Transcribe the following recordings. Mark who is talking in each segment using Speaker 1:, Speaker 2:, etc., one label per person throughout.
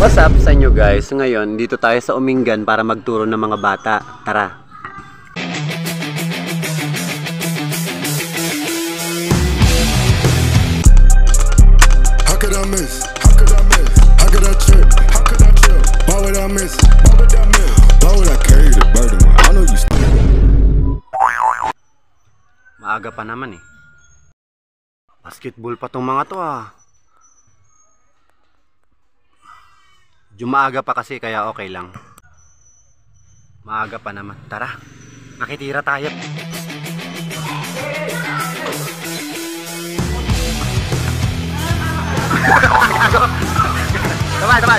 Speaker 1: What's up sa inyo guys? Ngayon, dito tayo sa Umingan para magturo ng mga bata. Tara!
Speaker 2: How could I miss? How could I miss? How could I trip? How could I trip? Why would I miss? Why would I miss? Why would I carry the burden when I know you
Speaker 1: Maaga pa naman eh. Basketball pa tong mga to ah. Maaga pa kasi kaya okay lang. Maaga pa naman. Tara, makitira tayo. Sabay.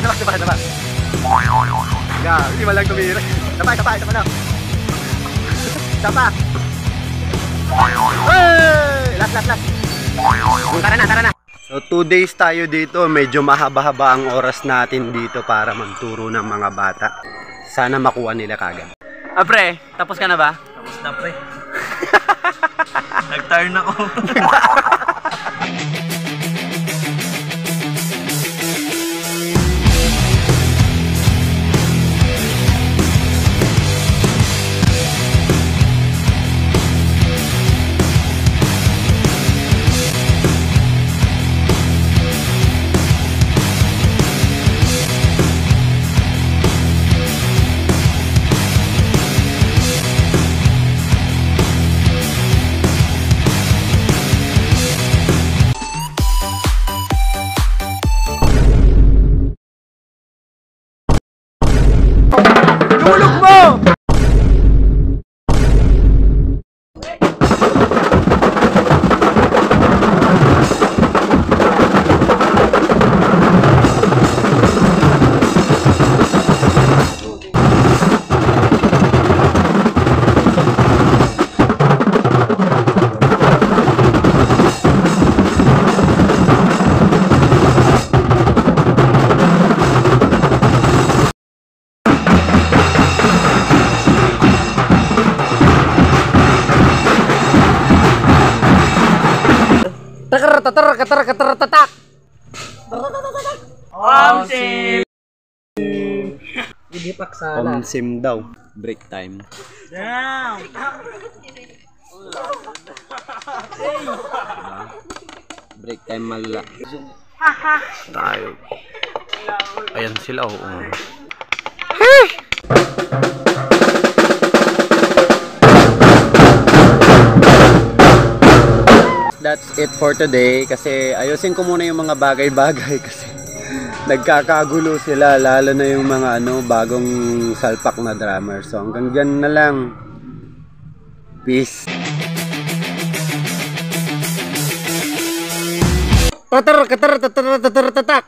Speaker 1: Hindi mo lang tumira. Sabay lang. Sapa. Hey! Last. Tara na. So 2 days tayo dito, medyo mahaba-haba ang oras natin dito para magturo ng mga bata. Sana makuha nila kagad. Pre, tapos ka na ba?
Speaker 3: Tapos na pre. Nag-turn ako.
Speaker 1: Tulog mo! Tatak.
Speaker 3: Omsim!
Speaker 4: Hindi paksala.
Speaker 1: Omsim daw. Break time.
Speaker 3: Down!
Speaker 1: Break time malala. Tayo. Ayan sila oh. That's it for today kasi ayusin ko muna yung mga bagay-bagay kasi nagkakagulo sila lalo na yung mga bagong salpak na drummer. So hanggang dyan na lang. Peace. Tatak.